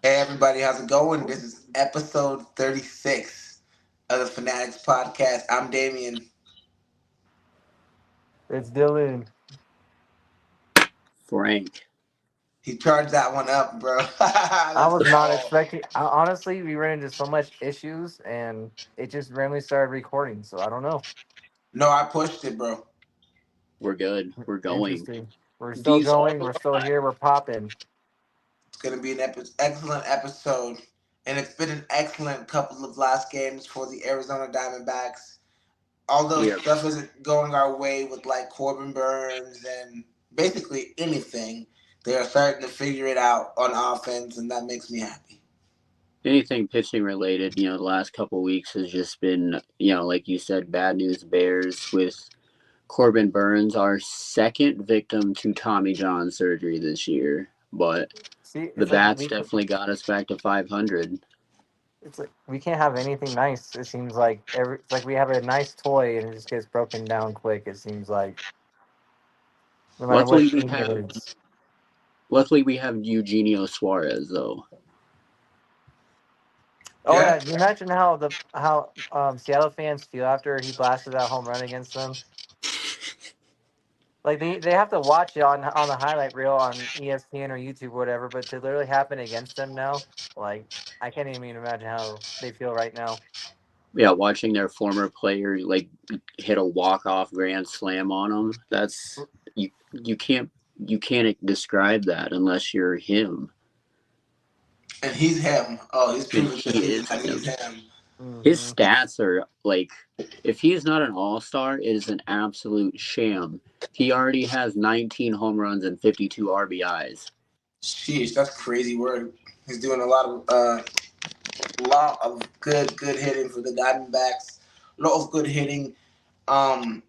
Hey everybody, how's it going? This is episode 36 of the fAnaticZ podcast. I'm Damien. It's Dylan. Frank. He charged that one up, bro. I Let's was not go. expecting. Honestly, we ran into so much issues, and it just randomly started recording. So I don't know. No, I pushed it, bro. We're good. We're going. Interesting. We're still These going. are We're still here. We're popping. It's gonna be an excellent episode, and it's been an excellent couple of last games for the Arizona Diamondbacks. Although we are stuff isn't going our way with like Corbin Burnes and basically anything, they are starting to figure it out on offense, and that makes me happy. anything pitching related. The last couple weeks has just been, like you said, bad news bears with Corbin Burnes, our second victim to Tommy John surgery this year. But See, the it's like bats definitely got us back to 500. we can't have anything nice. It seems like it's like we have a nice toy and it just gets broken down quick. It seems like no matter what Luckily we team it have is. luckily we have Eugenio Suarez though. Oh Yeah, yeah, can you imagine how Seattle fans feel after he blasted that home run against them? Like they have to watch it on the highlight reel on ESPN or YouTube or whatever, but to literally happen against them now, like I can't even imagine how they feel right now. Yeah, watching their former player like hit a walk off grand slam on them. That's you can't describe that unless you're him. and he's him. Oh, he's And proven this he season is that he's him. him. His Hmm. stats are like, if he's not an all-star, it is an absolute sham. He already has 19 home runs and 52 RBIs. Sheesh, that's crazy work. He's doing a lot of good hitting for the Diamondbacks. A lot of good hitting. Um,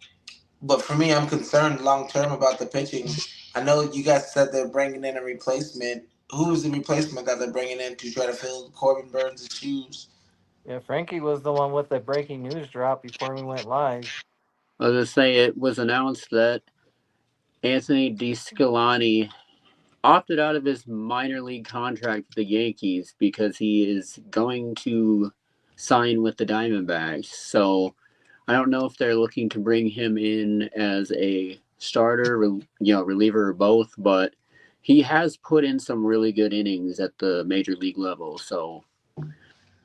but for me, I'm concerned long term about the pitching. I know you guys said they're bringing in a replacement. Who is the replacement that they're bringing in to try to fill Corbin Burnes' shoes? Yeah, Frankie was the one with the breaking news drop before we went live. I was gonna say it was announced that Anthony DeScalani opted out of his minor league contract with the Yankees because he is going to sign with the Diamondbacks. So I don't know if they're looking to bring him in as a starter, reliever, or both, but he has put in some really good innings at the major league level. So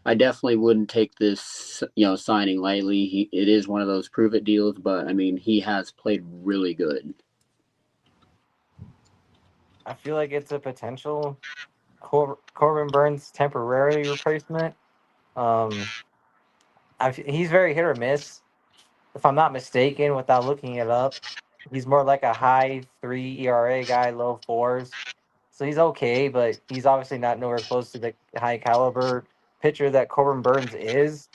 I definitely wouldn't take this, signing lightly. It is one of those prove it deals, but I mean, he has played really good. I feel like it's a potential Corbin Burns temporary replacement. Um, he's very hit or miss. If I'm not mistaken, without looking it up, he's more like a high three ERA guy, low fours. So he's okay, but he's obviously not nowhere close to the high caliber pitcher that Corbin Burns is.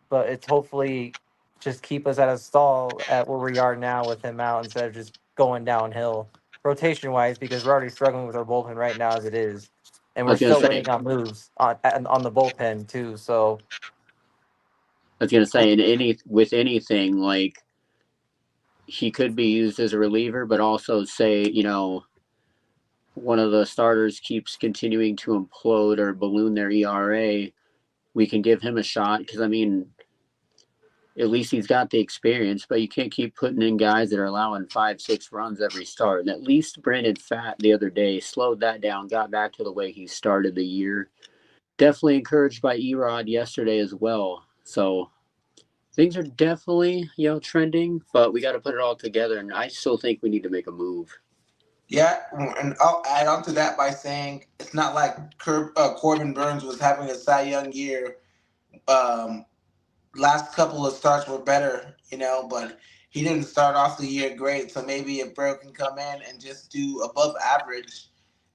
But it's hopefully just keep us at a stall at where we are now with him out instead of just going downhill rotation wise because we're already struggling with our bullpen right now as it is, and I we're was gonna still say, waiting on moves on the bullpen too. So in any with anything like he could be used as a reliever, but also say, one of the starters keeps continuing to implode or balloon their ERA, we can give him a shot because I mean, at least he's got the experience. But you can't keep putting in guys that are allowing 5, 6 runs every start. And at least Brandon Fat the other day slowed that down, got back to the way he started the year. Definitely encouraged by Erod yesterday as well. So things are definitely trending, but we got to put it all together. And I still think we need to make a move. Yeah, and I'll add on to that by saying it's not like Corbin Burnes was having a Cy Young year. Um, Last couple of starts were better, but he didn't start off the year great. So maybe if Burrow can come in and just do above average,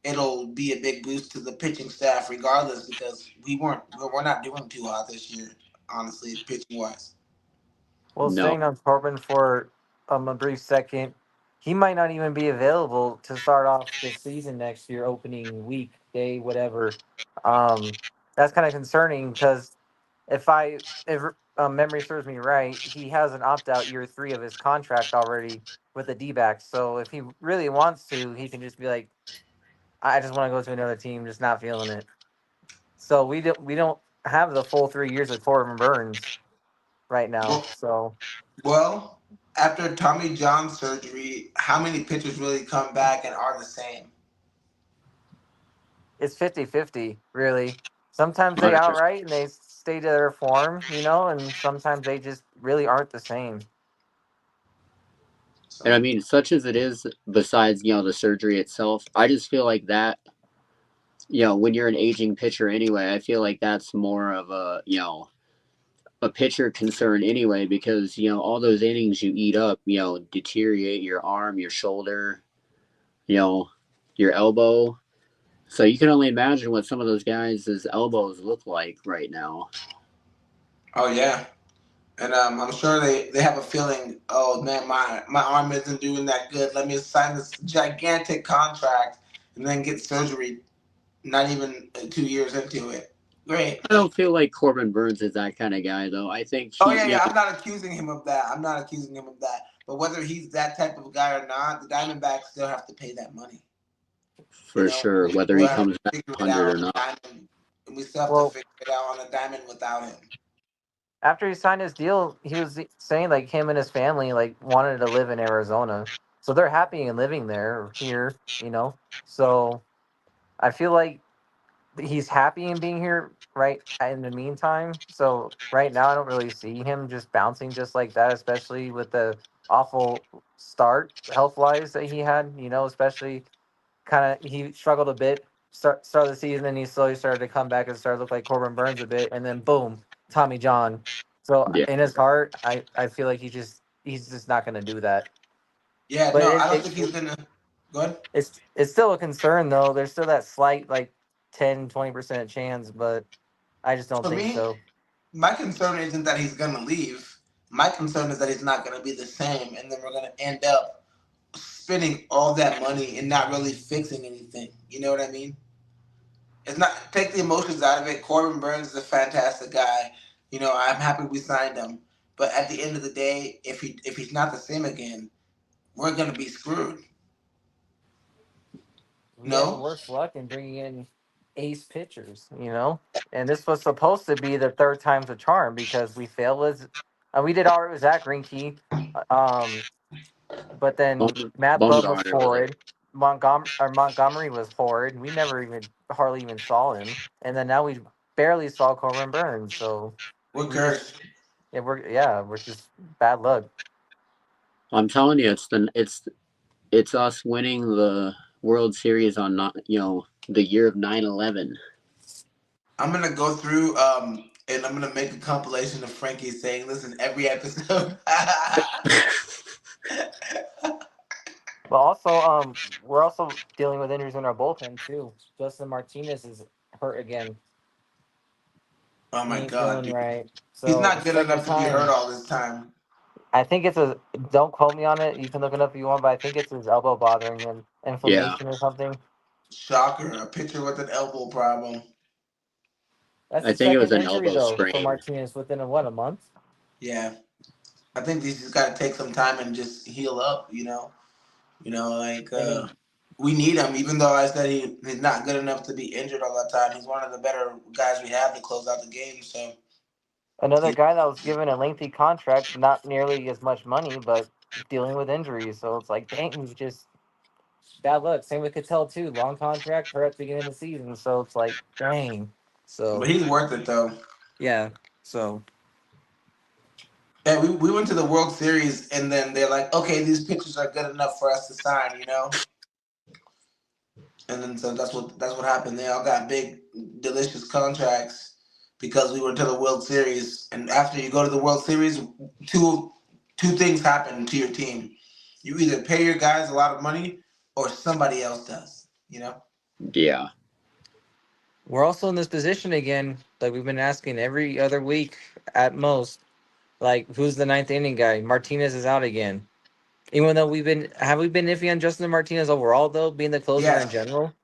it'll be a big boost to the pitching staff, regardless, because we're not doing too hot this year, honestly, pitching wise. well, No. staying on Corbin for a brief second, he might not even be available to start off the season next year, opening week, day, whatever. Um, that's kind of concerning because if memory serves me right, he has an opt out year three of his contract already with the D-backs. So if he really wants to, he can just be like, I just want to go to another team, just not feeling it. So we don't have the full 3 years of Corbin Burnes right now. Well, So well, after Tommy John surgery, how many pitchers really come back and are the same? it's 50-50, really. Sometimes they Honestly. outright and they stay to their form, and sometimes they just really aren't the same. And I So mean, such as it is, besides, the surgery itself, I just feel like that, when you're an aging pitcher anyway, I feel like that's more of a pitcher concern anyway, because, all those innings you eat up, deteriorate your arm, your shoulder, you know, your elbow. So you can only imagine what some of those guys' elbows look like right now. oh yeah. And I'm sure they have a feeling, oh man, my arm isn't doing that good. Let me sign this gigantic contract and then get surgery not even 2 years into it. Great. I don't feel like Corbin Burnes is that kind of guy, though. I think Oh he, yeah, yeah. I'm not accusing him of that. I'm not accusing him of that. But whether he's that type of guy or not, the Diamondbacks still have to pay that money. for sure, whether We'll he have to comes back figure it 100 out or on a not. diamond, and we still have to Well, figure it out on a diamond without him. after he signed his deal, he was saying like him and his family like wanted to live in Arizona, so they're happy and living there or here. So I feel like he's happy in being here right in the meantime. So right now, I don't really see him just bouncing just like that, especially with the awful start health wise that he had. Especially kind of he struggled a bit start of the season, and he slowly started to come back and started to look like Corbin Burnes a bit, and then boom, Tommy John. So Yeah. in his heart, I feel like he's just not going to do that. Yeah, But no, I don't think he's gonna. Go ahead. it's still a concern though. There's still that slight like 10-20% chance, but I just don't For think me, so. my concern isn't that he's gonna leave. My concern is that he's not gonna be the same, and then we're gonna end up spending all that money and not really fixing anything. You know what I mean? It's not take the emotions out of it. Corbin Burnes is a fantastic guy. I'm happy we signed him. But at the end of the day, if he's not the same again, we're gonna be screwed. We have No? worse luck in bringing in ace pitchers. And this was supposed to be the third time's a charm because we failed with, we did all right with Zach Greinke, um, but then Matt Love was Bumgarner was horrid. Montgomery was horrid. We never even hardly even saw him, and then now we barely saw Corbin Burnes. So We're we just cursed. we're just bad luck. I'm telling you, it's us winning the World Series on not the year of 9/11. I'm gonna go through and I'm gonna make a compilation of Frankie saying this in every episode. But also, we're also dealing with injuries in our bullpen too. Justin Martinez is hurt again. Oh He my ain't god, feeling dude. right. He's So not good second enough to be hurt time. all this time. I think it's a. Don't quote me on it. You can look it up if you want, but I think it's his elbow bothering him, Yeah, inflammation or something. Shocker, a pitcher with an elbow problem. That's I the think it was second an injury elbow though for sprain. Martinez within a month. Yeah. I think he's just gotta take some time and just heal up. Like I mean, we need him, even though I said he's not good enough to be injured all the time. He's one of the better guys we have to close out the game. So another he's guy that was given a lengthy contract, not nearly as much money, but dealing with injuries. So it's like, dang, we just bad luck. Same with Cattell too. Long contract, hurt at the beginning of the season. So it's like, dang. but So he's worth it though. yeah. So Yeah, we went to the World Series and then they're like, okay, these pitchers are good enough for us to sign. And then so that's what happened. They all got big, delicious contracts because we went to the World Series. And after you go to the World Series, two things happen to your team. You either pay your guys a lot of money or somebody else does. Yeah, we're also in this position again, like we've been asking every other week at most. Like, who's the ninth inning guy? Martinez is out again. Even though have we been iffy on Justin Martinez overall though, being the closer in Yes. general?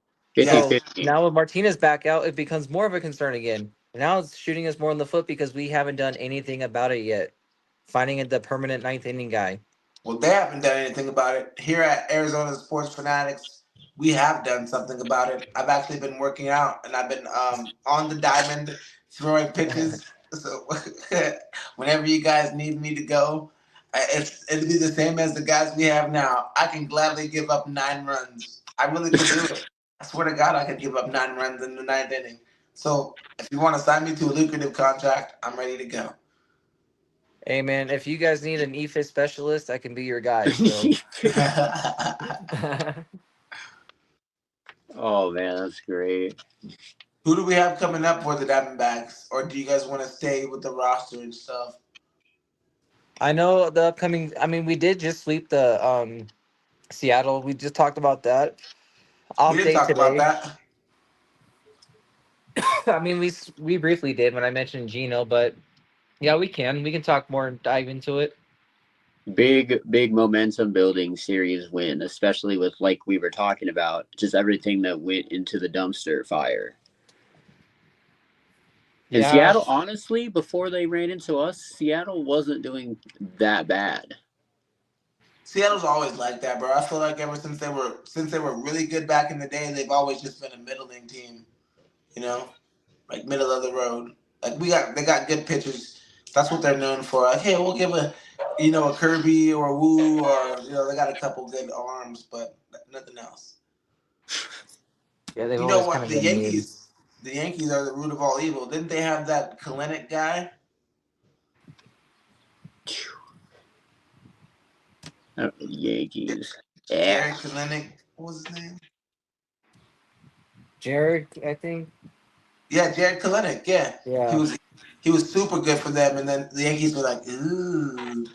So Yes. 50-50. now with Martinez back out, it becomes more of a concern again. Now it's shooting us more in the foot because we haven't done anything about it yet. Finding the permanent ninth inning guy. Well, they haven't done anything about it. Here at Arizona Sports Fanatics, we have done something about it. I've actually been working out, and I've been on the diamond throwing pitches. So whenever you guys need me to go, it'll be the same as the guys we have now. I can gladly give up 9 runs. I really could do it. I swear to God, I could give up 9 runs in the ninth inning. So if you want to sign me to a lucrative contract, I'm ready to go. Hey man, if you guys need an EFIS specialist, I can be your guy. So. Oh man, that's great. Who do we have coming up for the Diamondbacks, or do you guys want to stay with the roster and stuff? I know the upcoming. I mean, we did just sweep the Seattle. We just talked about that. We Off didn't day talk about today. that. I mean, we briefly did when I mentioned Gino, but yeah, we can talk more and dive into it. Big momentum building series win, especially with, like we were talking about, just everything that went into the dumpster fire. And Yeah, Seattle, honestly, before they ran into us, Seattle wasn't doing that bad. Seattle's always like that, bro. I feel like ever since they were really good back in the day, they've always just been a middling team. You know, like middle of the road. Like they got good pitchers. That's what they're known for. Like, hey, we'll give a Kirby or a Woo, or they got a couple good arms, but nothing else. yeah, they've You know always kind what? of been mid. The Yankees are the root of all evil. Didn't they have that Kalenic guy? Yankees. Yeah. Jared Kalenic. What was his name? Jared, I think. Yeah, Jared Kalenic. Yeah, he Yeah, was he was super good for them, and then the Yankees were like, ooh.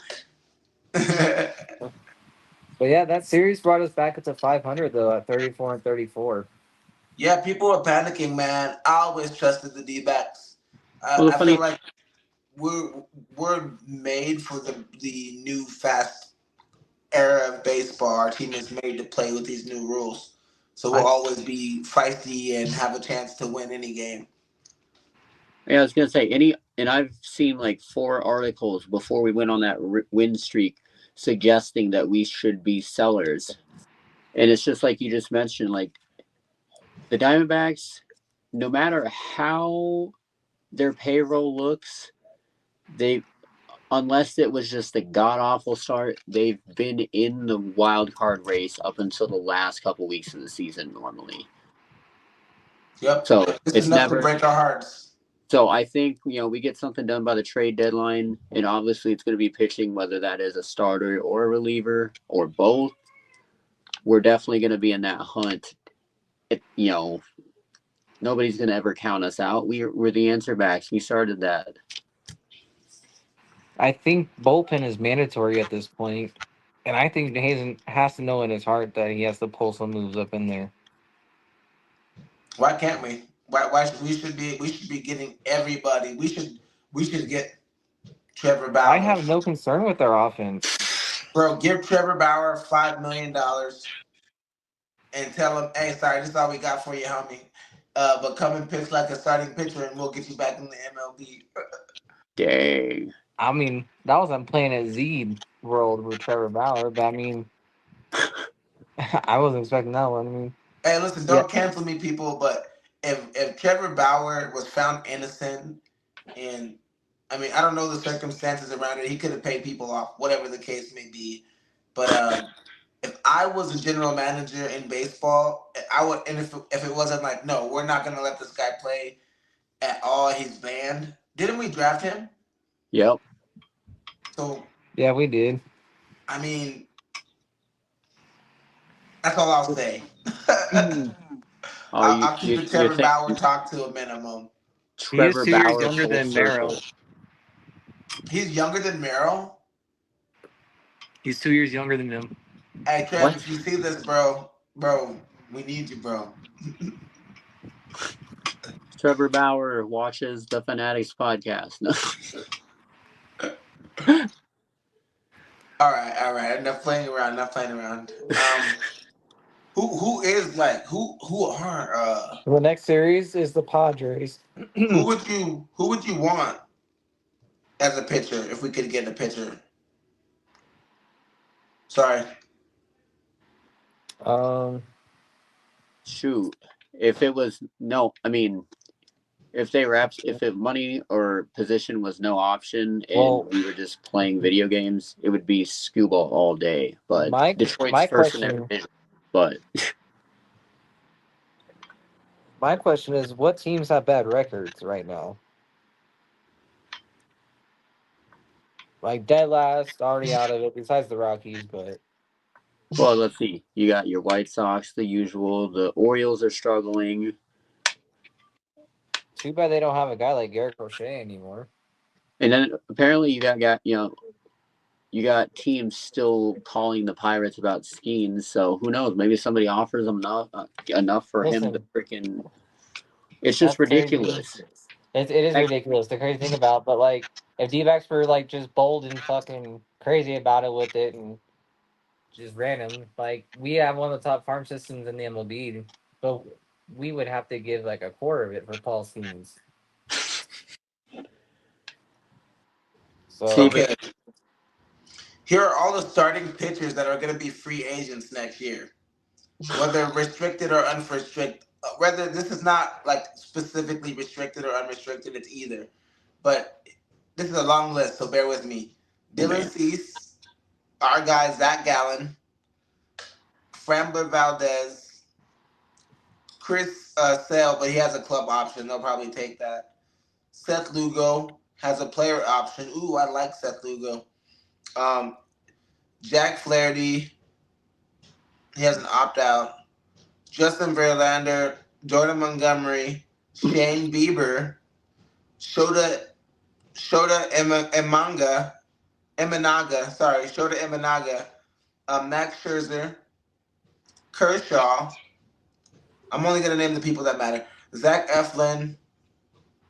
but yeah, that series brought us back up to 500 though at 34-34. Yeah, people are panicking, man. I always trusted the D-backs. Well, the I feel funny, like we're made for the new fast era of baseball. Our team is made to play with these new rules, so we'll I always be feisty and have a chance to win any game. yeah, I was gonna say and I've seen like 4 articles before we went on that win streak suggesting that we should be sellers, and it's just like you just mentioned, like the Diamondbacks, no matter how their payroll looks, they unless it was just a god awful start, they've been in the wild card race up until the last couple weeks of the season normally. Yep, So it's it's enough to never. break our hearts. So I think we get something done by the trade deadline, and obviously it's going to be pitching, whether that is a starter or a reliever or both. We're definitely going to be in that hunt. Nobody's going to ever count us out. We're the answer backs. We started that. think bullpen is mandatory at this point, and I think Hazen has to know in his heart that he has to pull some moves up in there. Why can't we? Why should we should be getting everybody. We should get Trevor I Bauer. have no concern with their offense. Bro, give Trevor Bauer $5 million and tell him, hey, sorry, this is all we got for you, homie. But come and pitch like a starting pitcher, and we'll get you back in the MLB. Dang. I mean, that was I'm playing at Z World with Trevor Bauer, but I mean, I wasn't expecting that one. I mean, Hey, listen, yeah, don't cancel me, people. But if Trevor Bauer was found innocent, and I mean, I don't know the circumstances around it. He could have paid people off, whatever the case may be. But if I was a general manager in baseball, I would. And if it wasn't like, no, we're not gonna let this guy play at all. He's banned. Didn't we draft him? Yep. So yeah, we did. I mean, that's all I'll say. Oh, I'll keep the you Trevor think Bauer talk to a minimum. He is Trevor 2 years Bauer younger full than Merrill. circle? He's younger than Merrill. He's 2 years younger than him. Hey, Trev, What? if you see this, bro, we need you, bro. Trevor Bauer watches the fAnaticZ podcast. No. All right. Enough playing around. Enough playing around. Who are The next series is the Padres. who would you want as a pitcher if we could get a pitcher? Sorry. um, Shoot, if it was no, I mean, if money or position was no option and Well, we were just playing video games, it would be scuba all day. But Detroit's my first in their question division. But my question is, what teams have bad records right now? Like dead last, already out of it. Besides the Rockies, but well, let's see. You got your White Sox, the usual. The Orioles are struggling, too bad they don't have a guy like Garrett Crochet anymore. and then apparently you got teams still calling the Pirates about Skeens. So who knows? Maybe somebody offers them enough for him to Listen, freaking. It's just that's crazy. ridiculous. It is ridiculous. The crazy thing about, but like, if Dbacks were like just bold and fucking crazy about it with it and just random, like we have one of the top farm systems in the MLB, but we would have to give like a quarter of it for Paul Skeens. So Okay. Here are all the starting pitchers that are going to be free agents next year, whether restricted or unrestricted. Whether this is not like specifically restricted or unrestricted, it's either. But this is a long list, so bear with me. Oh Dylan man, Cease, our guy Zach Gallen, Framber Valdez, Chris Sale, but he has a club option. They'll probably take that. Seth Lugo has a player option. Ooh, I like Seth Lugo. Um, Jack Flaherty, he has an opt out. Justin Verlander, Jordan Montgomery, Shane Bieber, Shota Imanaga, Max Scherzer, Kershaw. I'm only gonna name the people that matter. Zach Eflin,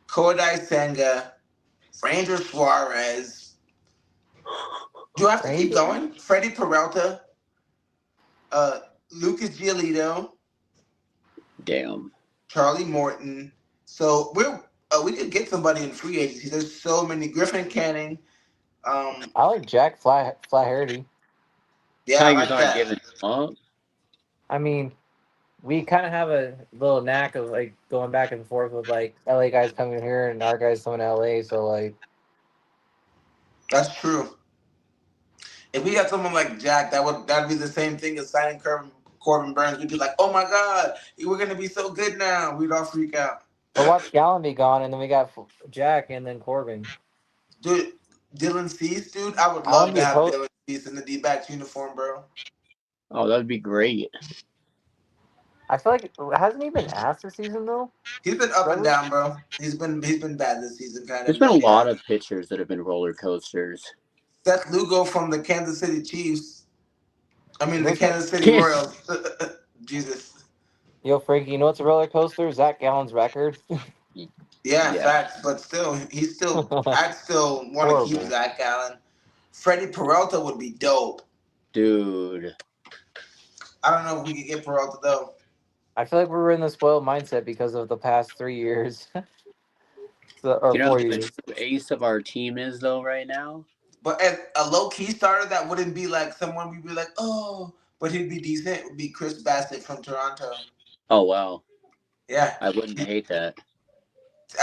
Kodai Senga, Ranger Suarez. Do I have to keep going? Freddie Peralta, Lucas Giolito, damn. Charlie Morton. So we could get somebody in free agency. There's so many. Griffin Canning. I like Jack Flaherty. Yeah, I Tigers like aren't that. giving him up. I mean, we kind of have a little knack of like going back and forth with like LA guys coming here and our guys coming to LA. So like, That's true. If we had someone like Jack, that'd be the same thing as signing Corbin Burnes. We'd be like, oh my god, we're gonna be so good now. We'd all freak out. but watch Gallen be gone, and then we got Jack and then Corbin. Dude, Dylan Cease, dude, I would I wouldn't love to be have opposed. Dylan Cease in the D-backs uniform, bro. Oh, that would be great. I feel like hasn't he been asked this season though? He's been up and Really? down, bro. He's been bad this season, kind There's of. been a But yeah, lot of pitchers that have been roller coasters. Seth Lugo from the Kansas City Chiefs. I mean, the Listen, Kansas City Royals. Jesus. yo, Frankie, you know what's a roller coaster? Zach Gallen's record. Yeah, Yeah, facts. But still, I'd still want to keep Horrible. Zach Allen. Freddie Peralta would be dope. dude. I don't know if we could get Peralta though. I feel like we're in the spoiled mindset because of the past 3 years, or You know four who the years. true ace of our team is though right now? But as a low key starter, that wouldn't be like someone we'd be like, oh, but he'd be decent. Would be Chris Bassett from Toronto. Oh wow, Yeah, I wouldn't hate that.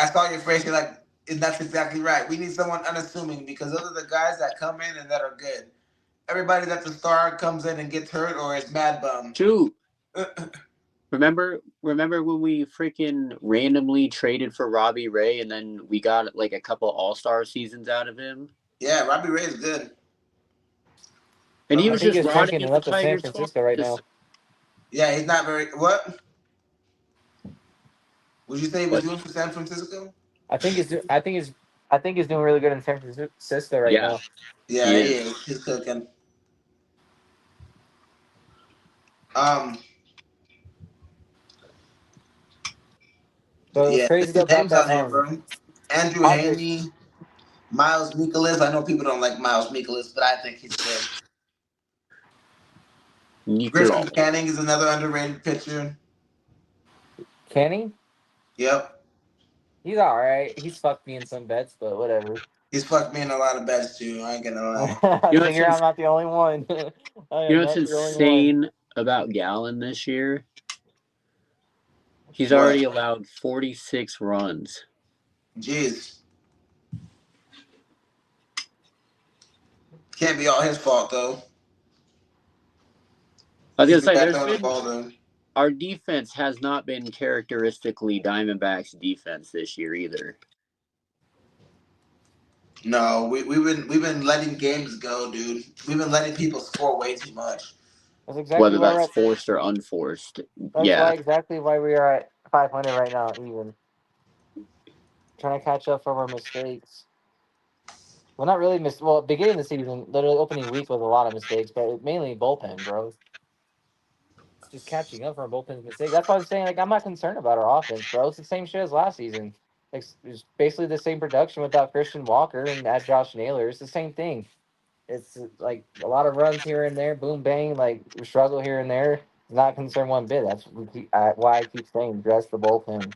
I saw your face. You're like, and that's exactly right. We need someone unassuming because those are the guys that come in and that are good. Everybody that's a star comes in and gets hurt or is mad bum. Shoot. Remember when we freaking randomly traded for Robbie Ray and then we got like a couple All-Star seasons out of him? Yeah, Robbie Ray is good. And he I was think just he's rotting tanking in and the up to San Tigers' farm. Francisco right now. Yeah, he's not very. What? Would you say he was What? doing for San Francisco? I think he's doing really good in San Francisco right Yeah, now. Yeah, he is. He's cooking. So Yeah, crazy there's some about names that. on here, bro. Andrew Padres. Haney, Miles Mikolas. I know people don't like Miles Mikolas, but I think he's good. Griffin Nicarol. Canning is another underrated pitcher. Kenny, Yep. he's all right. He's fucked me in some bets, but whatever. He's fucked me in a lot of bets, too. I ain't gonna lie. I You know what's figure I'm not the only one. I you am know what's not the only one. insane about Gallen this year? He's already What? allowed 46 runs. Jeez. Can't be all his fault though. I was He's gonna the say guy there's throwing the been ball though. our defense has not been characteristically Diamondbacks defense this year either. No, we've been letting games go, dude. We've been letting people score way too much. That's exactly Whether why we're that's at. forced or unforced. That's Yeah. why exactly why we are at 500 right now. Even trying to catch up from our mistakes. Well, not really. Well, beginning of the season, literally opening week was a lot of mistakes, but mainly bullpen, bro. Just catching up from our bullpen's mistakes. That's why I'm saying, like, I'm not concerned about our offense, bro. It's the same shit as last season. It's basically the same production without Christian Walker and add Josh Naylor. It's the same thing. It's like a lot of runs here and there, boom bang, like we struggle here and there. Not concerned one bit. That's why I keep saying dress the bullpen.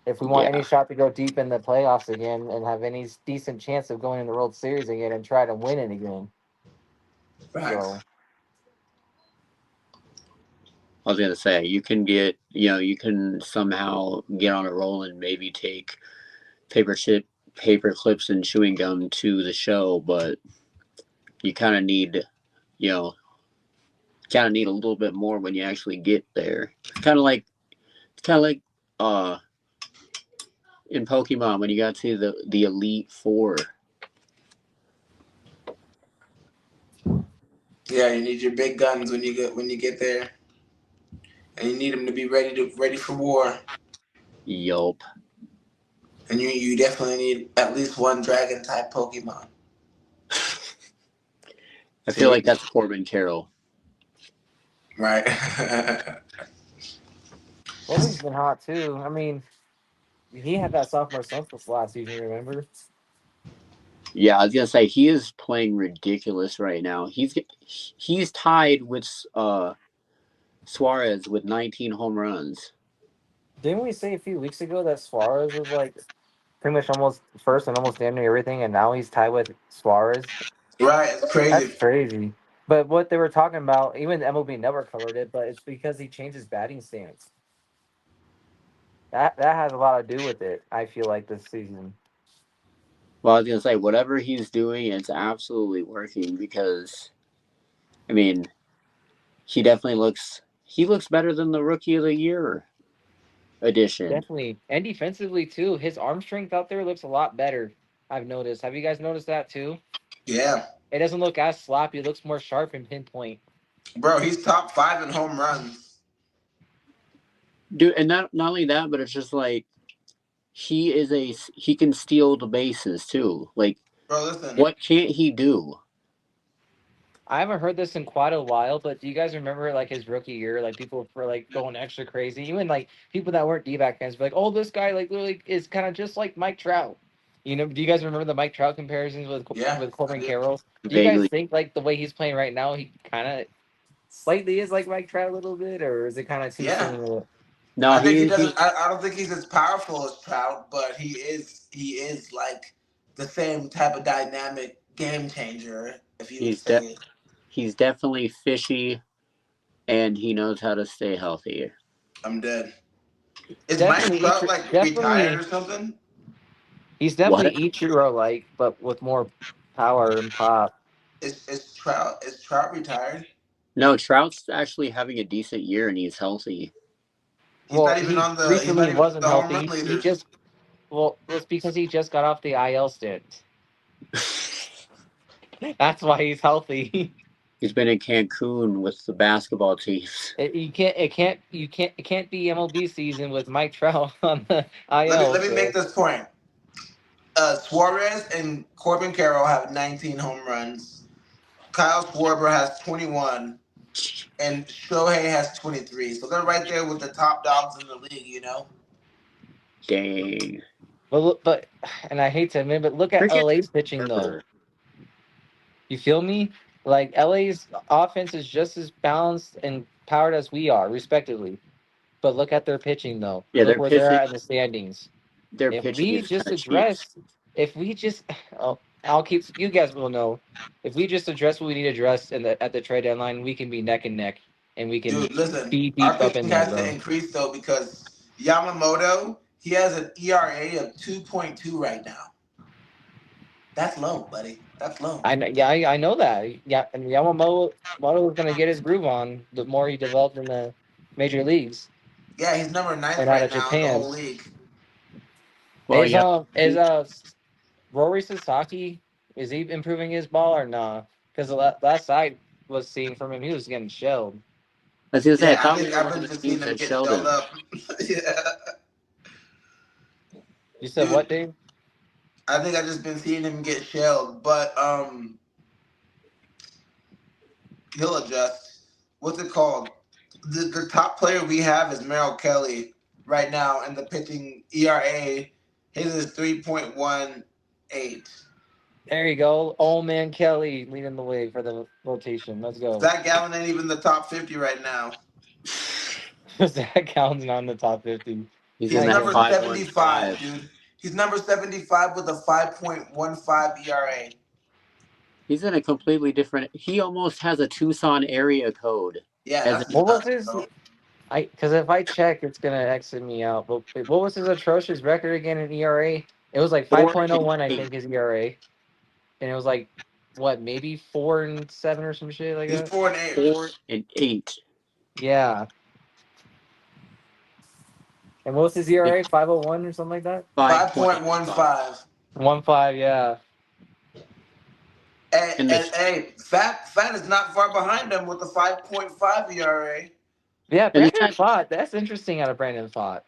If we want any Yeah. shot to go deep in the playoffs again and have any decent chance of going in the World Series again and try to win it again. Facts. So I was gonna say you can you can somehow get on a roll and maybe take paper chip paper clips and chewing gum to the show, but you kind of need you know kind of need a little bit more when you actually get there. It's kind of like uh in Pokemon when you got to the Elite Four. Yeah, you need your big guns when you get there, and you need them to be ready for war. Yup. And you definitely need at least one dragon type Pokemon. I feel See, like that's Corbin Carroll. right? Corbin's been hot too. I mean, he had that sophomore slump this last season. Remember? Yeah, I was gonna say he is playing ridiculous right now. He's tied with Suarez with 19 home runs. Didn't we say a few weeks ago that Suarez was like pretty much almost first and almost damn near everything, and now he's tied with Suarez? Right? It's That's crazy. crazy. But what they were talking about, even the MLB Network covered it, but it's because he changed his batting stance. That has a lot to do with it. I feel like this season. Well, I was gonna say whatever he's doing, it's absolutely working because I mean he looks better than the Rookie of the Year edition. Definitely, and defensively too. His arm strength out there looks a lot better. I've noticed. Have you guys noticed that too? Yeah, It doesn't look as sloppy. It looks more sharp and pinpoint. bro. He's top five in home runs. Dude, and not only that, but it's just like he can steal the bases too. Like Bro, listen. what can't he do? I haven't heard this in quite a while, but do you guys remember like his rookie year? Like people were like going extra crazy. Even like people that weren't D-back fans were like, "Oh, this guy like literally is kind of just like Mike Trout." You know, do you guys remember the Mike Trout comparisons Yeah, with I Corbin do. Carroll? Do you guys Vaguely. think like the way he's playing right now, he kind of slightly is like Mike Trout a little bit, or is it kind of too Yeah, similar? No, I think he he doesn't. I don't think he's as powerful as Trout, but he is like the same type of dynamic game changer, if you would he's de- say. he's definitely fishy and he knows how to stay healthy. I'm dead. Is Mike Definitely, Trout like retired definitely, or something? he's definitely What? Ichiro like, but with more power and pop. Is Trout retired? No, Trout's actually having a decent year and he's healthy. He's Well, not even he on the. He's recently not even wasn't the home run healthy. He leaders. just well, it's because he just got off the IL stint. That's why he's healthy. He's been in Cancun with the basketball teams. You can't. It can't. You can't. It can't be MLB season with Mike Trout on the Let me IL. let me make So this point. Suarez and Corbin Carroll have 19 home runs. Kyle Schwarber has 21, and Shohei has 23. So they're right there with the top dogs in the league. Dang. but and I hate to admit, but look at Freaking LA's pitching though. Burr. You feel me? Like LA's offense is just as balanced and powered as we are, respectively. But look at their pitching though. Yeah, Look where they're at in the standings. their If pitching we is kind just of cheap. address, if we just, oh, I'll keep. You guys will know. If we just address what we need to address in the at the trade deadline, we can be neck and neck. and we can Dude, listen, be our deep up in pitching there, has to bro. increase though because Yamamoto, he has an ERA of 2.2 right now. That's low, buddy. That's low. I know that. Yeah, and Yamamoto is gonna get his groove on the more he developed in the major leagues Yeah, he's number ninth and out right of now in the Japan. whole league. Well, yeah. Is Rory Sasaki, is he improving his ball or not? Because the last I was seeing from him, he was getting shelled. I was gonna say, I Yeah, thought we were I've one of been the just seeing teams him that get shelled shelled him. up. Yeah, You said dude, what, Dave? I think I've just been seeing him get shelled, but he'll adjust. What's it called? The top player we have is Merrill Kelly right now, and the pitching ERA his is 3.18. There you go. Old man Kelly leading the way for the rotation. Let's go. Zach Gallen ain't even the top 50 right now. Zach Gallen's not in the top 50. He's in He's My that number goodness. 75, 515. dude. He's number 75 with a 5.15 ERA. He's in a completely different. He almost has a Tucson area code. Yeah, As that's What was nuts, his? bro. Because if I check, it's gonna exit me out. But what was his atrocious record again in ERA? It was like a 4 and 5.01, I 8. think, his ERA, and it was like what, maybe 4-7 or some shit like He's that. 4-8. 4 and 8. Yeah. And what was his ERA? 5.01 or something like that. 5.15. 5.15. 1.5. Yeah. And And the hey, Fat is not far behind him with a 5.5 ERA. Yeah. and the Brandon Pfaadt. That's interesting out of Brandon Pfaadt.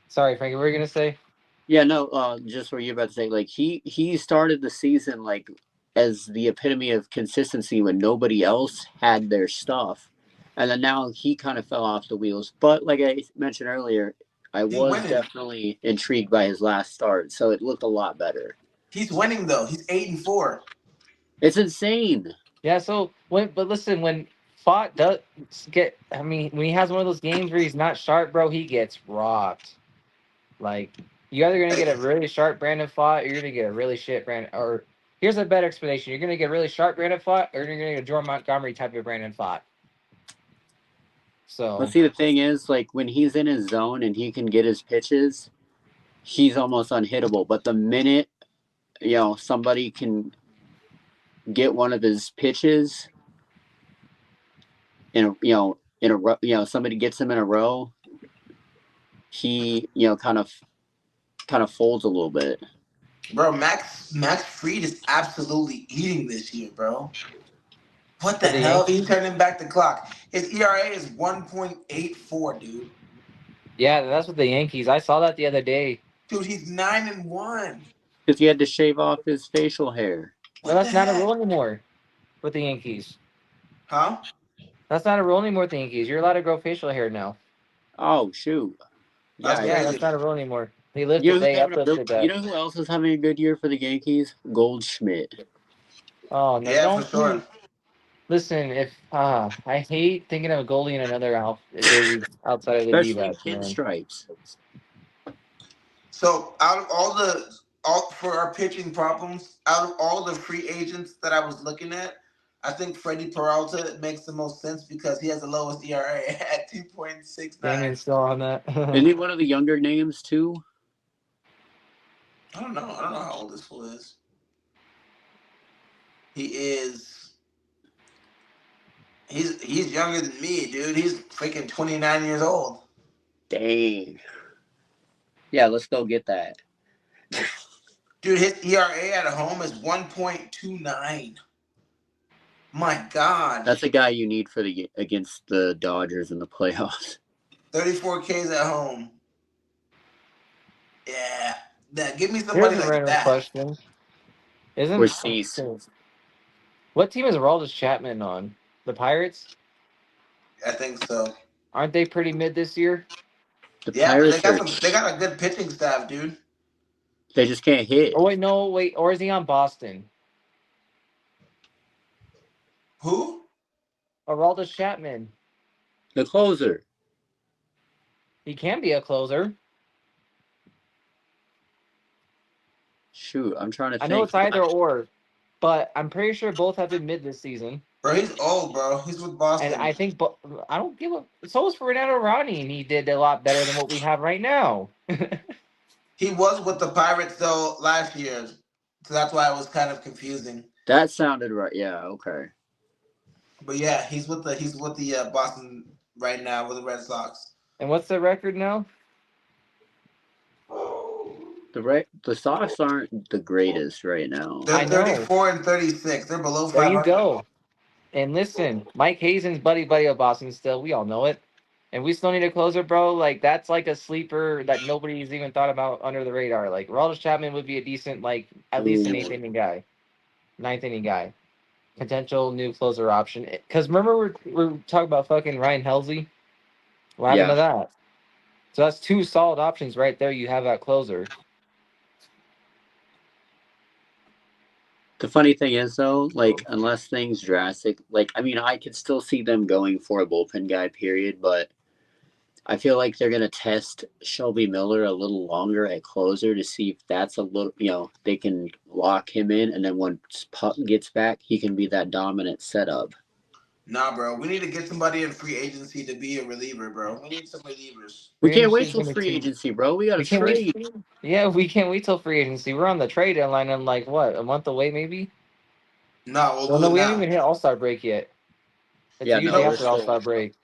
Sorry, Frankie. What were you gonna say? Yeah, no, just what you're about to say. Like he started the season like as the epitome of consistency when nobody else had their stuff, and then now he kind of fell off the wheels. But like I mentioned earlier, I He's was winning. definitely intrigued by his last start, so it looked a lot better. He's winning though. He's 8-4. It's insane. Yeah. So but listen, when Pfaadt does get, I mean, when he has one of those games where he's not sharp, bro, he gets rocked. Like, you're either gonna get a really sharp Brandon Pfaadt, or you're gonna get a really shit Brandon. Or here's a better explanation: you're gonna get a really sharp Brandon Pfaadt, or you're gonna get a Jordan Montgomery type of Brandon Pfaadt. But So see, the thing is, like when he's in his zone and he can get his pitches, he's almost unhittable. But the minute somebody can get one of his pitches in a row, somebody gets him in a row, he kind of folds a little bit. Bro, Max Fried is absolutely eating this year, bro. What the for the hell? He's Yankees, turning back the clock. His ERA is 1.84, dude. yeah, that's what the Yankees. I saw that the other day. Dude, he's 9-1. Because he had to shave off his facial hair. But What the that's not a heck? rule anymore with the Yankees. Huh? That's not a rule anymore with the Yankees. You're allowed to grow facial hair now. Oh shoot! That's Yeah, Yeah, that's crazy. not a rule anymore. you know who's They having a real, uplifted you that. know who else is having a good year for the Yankees? Goldschmidt. Oh no, Yeah, for don't sure. listen. If I hate thinking of a goalie in another jersey outside of the Especially D-backs, man. pinstripes. So out of all for our pitching problems, out of all the free agents that I was looking at, I think Freddie Peralta makes the most sense because he has the lowest ERA at 2.69. Damien's still on that. Isn't he one of the younger names too? I don't know. I don't know how old this fool is. He is. He's younger than me, dude. He's freaking 29 years old. Dang. Yeah, let's go get that. Dude, his ERA at home is 1.29. My God. That's a guy you need for the against the Dodgers in the playoffs. 34 Ks at home. Yeah. Give me Here's somebody a like random that. question: Or Isn't Cease. what team is Aroldis Chapman on? The Pirates? I think so. Aren't they pretty mid this year? The Yeah, but Pirates are they got a good pitching staff, dude. they just can't hit. Oh wait, no, wait, or is he on Boston? Who? Aroldis Chapman. The closer. He can be a closer. Shoot, I'm trying to I know think. it's either or, but I'm pretty sure both have been mid this season. Bro, he's old, bro. He's with And Boston. I think, but I don't give a. So was Fernando Rodney, and he did a lot better than what we have right now. He was with the Pirates though last year, so that's why it was kind of confusing. That sounded right. Yeah, okay. But yeah, he's with the Boston right now with the Red Sox. And what's the record now? The Sox aren't the greatest right now. They're I know. 34-36. They're below There you 500. go. And listen, Mike Hazen's buddy of Boston still. We all know it. And we still need a closer, bro. Like, that's like a sleeper that nobody's even thought about under the radar. Like, Aroldis Chapman would be a decent, like, at least an Ooh. ninth inning guy. Potential new closer option. Because remember, we're talking about fucking Ryan Helsley? What happened Yeah. to that? So that's two solid options right there. You have at closer. The funny thing is, though, like, unless things drastic, like, I mean, I could still see them going for a bullpen guy, period, but I feel like they're going to test Shelby Miller a little longer at closer to see if that's a little, they can lock him in, and then when Puck gets back, he can be that dominant setup. Nah, bro. We need to get somebody in free agency to be a reliever, bro. We need some relievers. We can't Free wait agency's till gonna free be agency, bro. We got to We can't wait. trade. Yeah, we can't wait till free agency. We're on the trade deadline in like what, a month away, maybe? No, we'll Well, do no, it we haven't now. even hit All Star break yet. It's Yeah, no, usually we're after All still. Star break.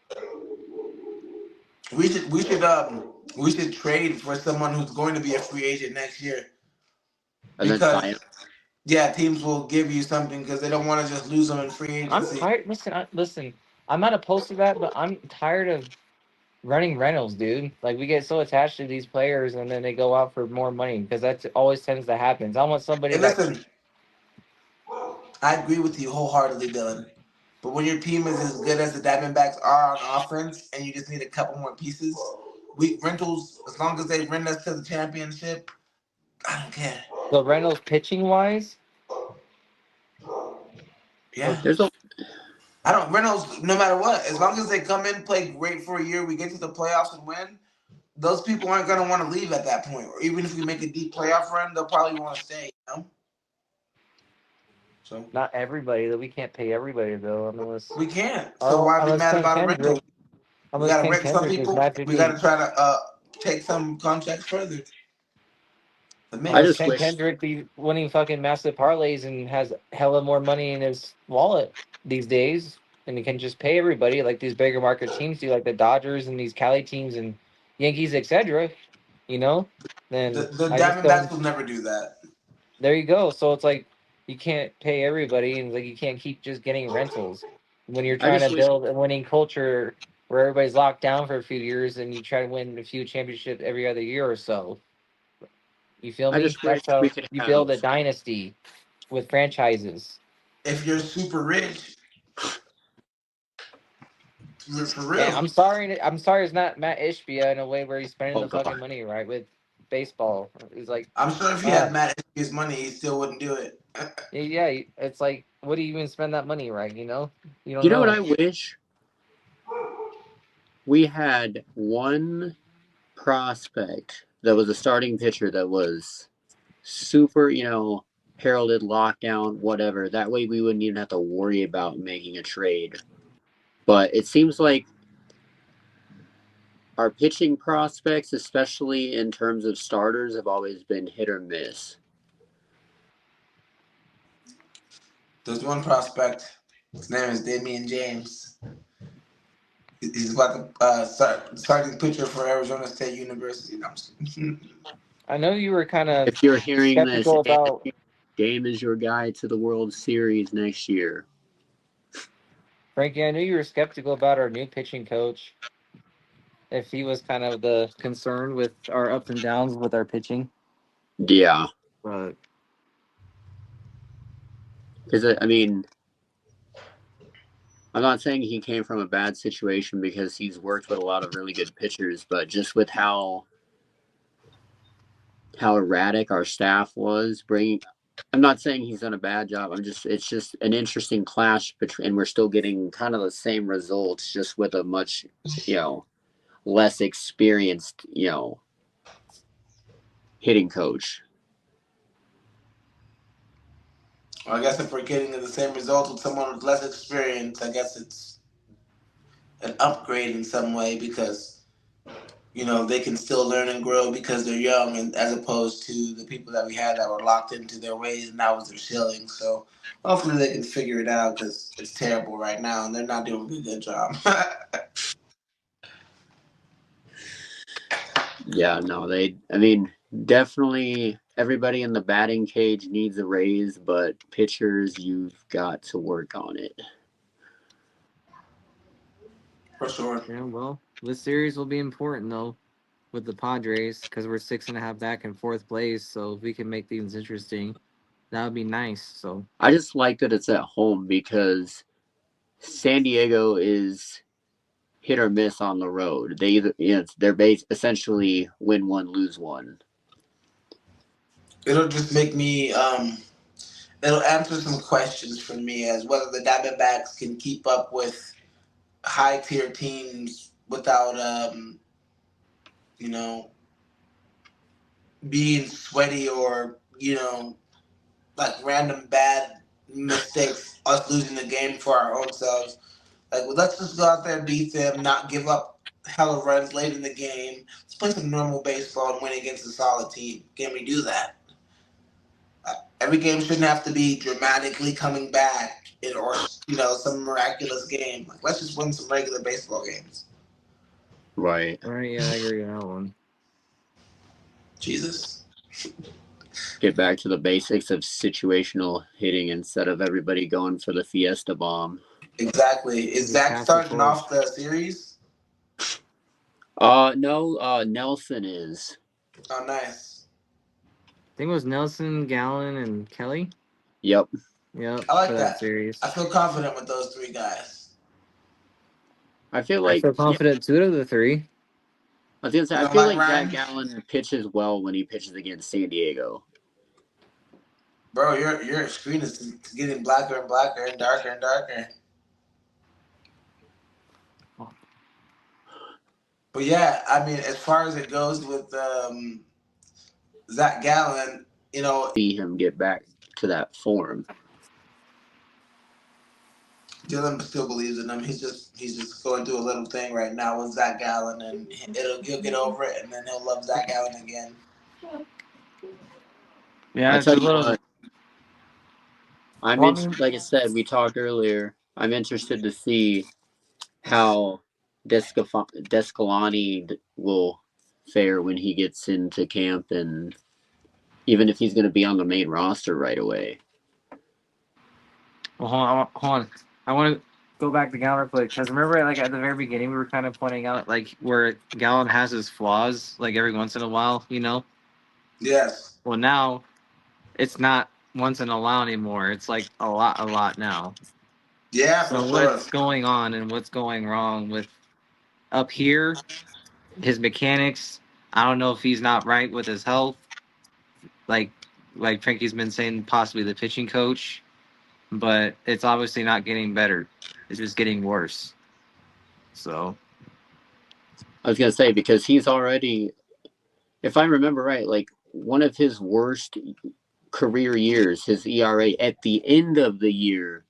We should trade for someone who's going to be a free agent next year. And then sign Because yeah, teams will give you something because they don't want to just lose them in free I'm agency. tired. Listen. I'm not opposed to that, but I'm tired of running rentals, dude. Like we get so attached to these players, and then they go out for more money because that always tends to happen. I want somebody Hey, that. listen, I agree with you wholeheartedly, Dylan. But when your team is as good as the Diamondbacks are on offense, and you just need a couple more pieces, we rentals as long as they rent us to the championship, I don't care. The Reynolds pitching wise, Yeah, there's a I don't Reynolds. No matter what, as long as they come in, play great for a year, we get to the playoffs and win. Those people aren't gonna want to leave at that point. Or even if we make a deep playoff run, they'll probably want to stay. You know. So not everybody. That we can't pay everybody though, we can't. So why be mad about a rental? We Unless gotta Ken rent some Kendrick is people. We magically gotta try to take some contracts further. But I man, Unless just Ken wish Kendrick be winning fucking massive parlays and has hella more money in his wallet these days, and he can just pay everybody like these bigger market teams do, like the Dodgers and these Cali teams and Yankees, etc. You know, then the I just Diamondbacks don't. will never do that. There you go. So it's like you can't pay everybody, and like you can't keep just getting rentals when you're I trying just to wish build a winning culture where everybody's locked down for a few years, and you try to win a few championships every other year or so. You feel I me? just wish That's how we could you build a have dynasty with franchises. If you're super rich, for And real. I'm sorry. I'm sorry. It's not Matt Ishbia in a way where he's spending oh the fucking god. money right with baseball. He's like, I'm sure if he uh, had Matt his money, he still wouldn't do it. yeah. It's like, what do you even spend that money right? You know, you don't You know what know. I wish? We had one prospect that was a starting pitcher that was super, heralded lockdown, whatever. That way we wouldn't even have to worry about making a trade. But it seems like our pitching prospects, especially in terms of starters, have always been hit or miss. There's one prospect. His name is Damien James. He's about to starting pitcher for Arizona State University. No, I'm just kidding. I know you were kind of If you're hearing this, skeptical about Game is your guy to the World Series next year. Frankie. I knew you were skeptical about our new pitching coach. If he was kind of the concern with our ups and downs with our pitching, Yeah. but Because, I mean, I'm not saying he came from a bad situation because he's worked with a lot of really good pitchers, but just with how erratic our staff was bringing. I'm not saying he's done a bad job. It's just an interesting clash between, and we're still getting kind of the same results, just with a much, less experienced, hitting coach. Well, I guess if we're getting the same results with someone with less experience, I guess it's an upgrade in some way because they can still learn and grow because they're young, and as opposed to the people that we had that were locked into their ways and that was their ceiling. So hopefully they can figure it out because it's terrible right now and they're not doing a good job. Yeah, no, I mean, definitely everybody in the batting cage needs a raise, but pitchers, you've got to work on it. For sure. Yeah, well, this series will be important though with the Padres because we're 6.5 back in fourth place. So if we can make things interesting, that would be nice. So I just like that it's at home because San Diego is hit or miss on the road. They either they're essentially win one, lose one. It'll just make me it'll answer some questions for me as whether the Diamondbacks can keep up with high tier teams without you know being sweaty or like random bad mistakes, us losing the game for our own selves. Like, well, let's just go out there and beat them, not give up hella runs late in the game. Let's play some normal baseball and win against a solid team. Can we do that? Every game shouldn't have to be dramatically coming back or some miraculous game. Like, let's just win some regular baseball games. Right. all right, yeah, I agree on that one. Jesus. Get back to the basics of situational hitting instead of everybody going for the Fiesta bomb. Exactly. Is Just Zach pass the starting torch. off the series? No, Nelson is. Oh, nice. I think it was Nelson, Gallen, and Kelly. Yep. Yep, I for like that that. series. I feel confident with those three guys. I feel I like feel confident two of the three. I was gonna say I feel Mike like Zach Ryan, Gallen pitches well when he pitches against San Diego. bro, your screen is getting blacker and blacker and darker and darker. But yeah, I mean, as far as it goes with Zach Gallen, See him get back to that form. Dylan still believes in him. He's just going through a little thing right now with Zach Gallen, and he'll get over it, and then he'll love Zach Gallen again. Yeah, I it's tell a you little. what, Well, I mean, like I said, we talked earlier. I'm interested to see how Descalani will fare when he gets into camp, and even if he's going to be on the main roster right away. well, hold on. I want to go back to Gallon real quick because remember, like at the very beginning, we were kind of pointing out like where Gallon has his flaws, like every once in a while, Yes. Well, now it's not once in a while anymore. It's like a lot now. Yeah, for So sure. what's going on and what's going wrong with up here? His mechanics. I don't know if he's not right with his health. Like like Frankie's been saying, possibly the pitching coach, but it's obviously not getting better. It's just getting worse. So I was going to say, because he's already, if I remember right, like one of his worst career years, his ERA at the end of the year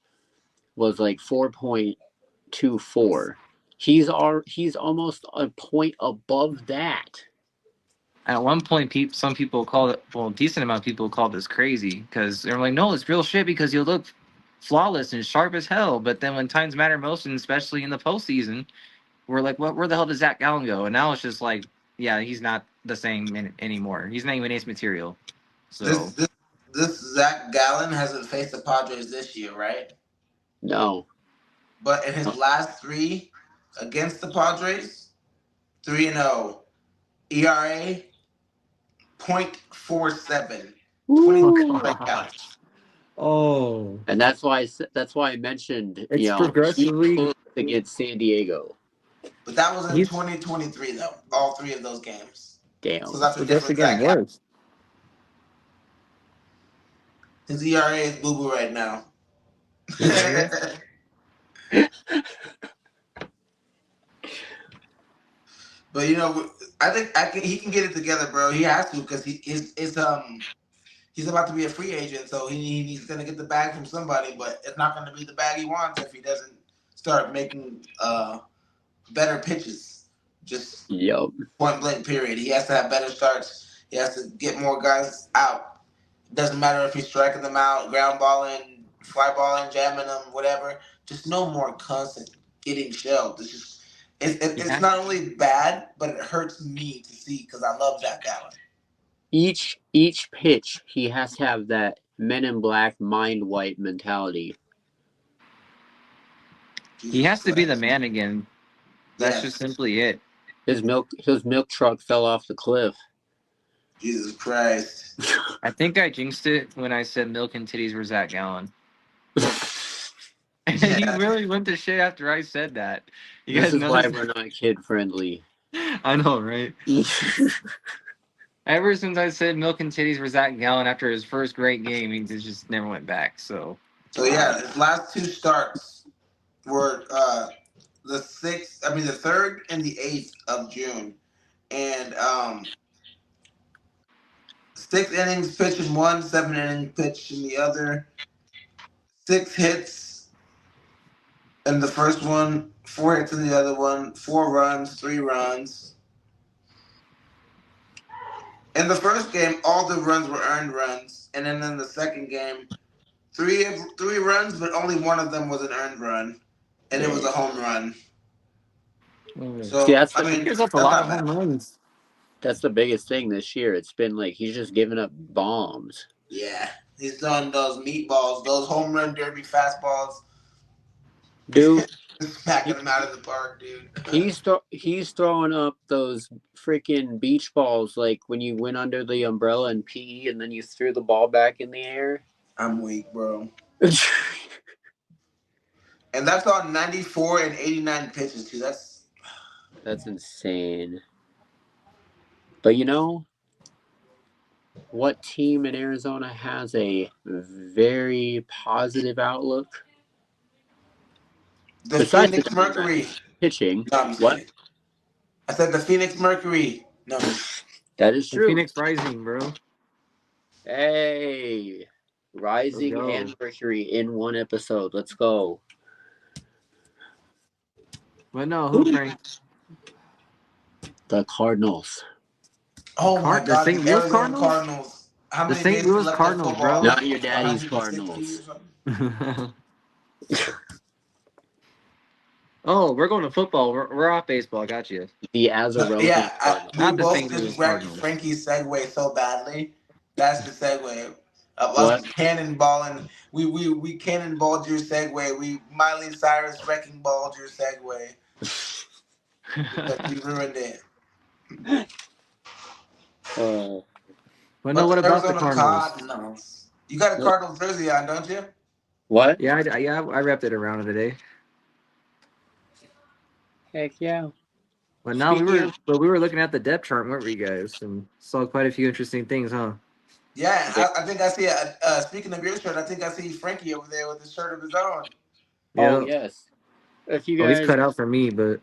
was like 4.24. He's almost a point above that. at one point, some people called it. Well, a decent amount of people called this crazy because they're like, "No, it's real shit," because you look flawless and sharp as hell. But then when times matter most, and especially in the postseason, we're like, "What? Where the hell does Zach Gallen go?" And now it's just like, yeah, he's not the same anymore. He's not even ace material. This So this this Zach Gallen hasn't faced the Padres this year, right? No. But in his last three against the Padres, 3-0, ERA .47, 22 oh Woo! gosh, strikeouts. oh, And that's why I mentioned, it's he progressively. closed against San Diego. But that was in He's 2023, though. All three of those games. So Damn. that's it's a progressively different getting Zach Gallen. worse. His ERA is boo boo right now. Can you hear me? But I think he can get it together, bro. He has to because his he's about to be a free agent, so he's going to get the bag from somebody, but it's not going to be the bag he wants if he doesn't start making better pitches. Just Yup. point blank period. He has to have better starts. He has to get more guys out. It doesn't matter if he's striking them out, ground balling, fly balling, jamming them, whatever. Just no more constant getting shelled. It's Yeah. not only bad, but it hurts me to see because I love Zach Gallen. Each pitch, he has to have that Men in Black mind wipe mentality. He has to be the man again. That's just simply it. His milk truck fell off the cliff. Jesus Christ. I think I jinxed it when I said milk and titties were Zach Gallen. And he really went to shit after I said that. You This guys is know why this? we're not kid friendly. I know, right? Ever since I said milk and titties were Zach Gallen after his first great game, he just never went back. So yeah, his last two starts were the third and the 8th of June, and 6 innings pitched in one, 7 innings pitched in the other, 6 hits in the first one, 4 hits in the other one, 4 runs, 3 runs. In the first game, all the runs were earned runs, and then in the second game, three runs, but only one of them was an earned run, and it was a home run. So See, he gives up a lot of home runs. That's the biggest thing this year. It's been like he's just giving up bombs. Yeah, he's throwing those meatballs, those home run derby fastballs. Dude, smacking them out of the park, dude. He's throwing up those freaking beach balls like when you went under the umbrella in PE and then you threw the ball back in the air. I'm weak, bro. And that's on 94 and 89 pitches too. That's insane. But you know what team in Arizona has a very positive outlook? The Besides Phoenix the Mercury pitching. No, I'm just What? kidding. I said the Phoenix Mercury. No. That is The true. Phoenix Rising, bro. Hey, Rising and Mercury in one episode. Let's go. But no, who, Frank? The Cardinals. Oh my The God, St. the Louis Arizona Cardinals? How The many St. days Louis left Cardinals, in football? bro. Not your daddy's 160 Cardinals. or something? Oh, we're going to football. We're off baseball. I got you. The Azaronian Yeah, Cardinals. Not we the both St. Louis just wrecked Cardinals. Frankie's segue so badly. That's the segue. What? Us cannonballing. We cannonballed your segue. We Miley Cyrus wrecking balled your segue. Because you ruined it. But no, what about the Cardinals? Cardinals? You got a Cardinals jersey on, don't you? What? Yeah, I wrapped it around today. Heck yeah. But now we were looking at the depth chart, weren't we, guys? And saw quite a few interesting things, huh? Yeah, I think I see. Speaking of your shirt, I think I see Frankie over there with a shirt of his own. Oh Yep. yes. If you Well, he's guys cut out for me, but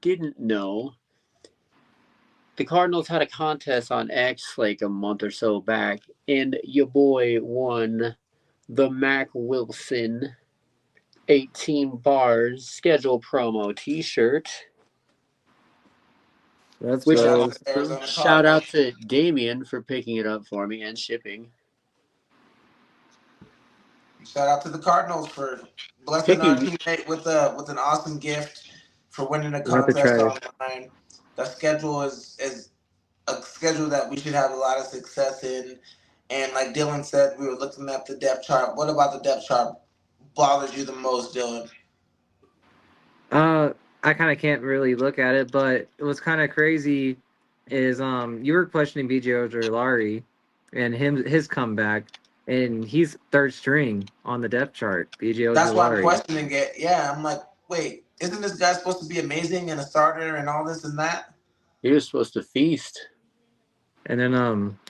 didn't know, the Cardinals had a contest on X like a month or so back, and your boy won the Mac Wilson 18 bars schedule promo T-shirt. that's Which go. shout out to Damien for picking it up for me and shipping. Shout out to the Cardinals for blessing our teammate with an awesome gift for winning a contest online. The schedule is a schedule that we should have a lot of success in. And like Dylan said, we were looking at the depth chart. What about the depth chart bothers you the most, Dylan? I kind of can't really look at it, but what's kind of crazy is you were questioning BJ Ojulari and his comeback, and he's third string on the depth chart. BJ Ojulari. That's why I'm questioning it. Yeah, I'm like, wait, isn't this guy supposed to be amazing and a starter and all this and that? He was supposed to feast. And then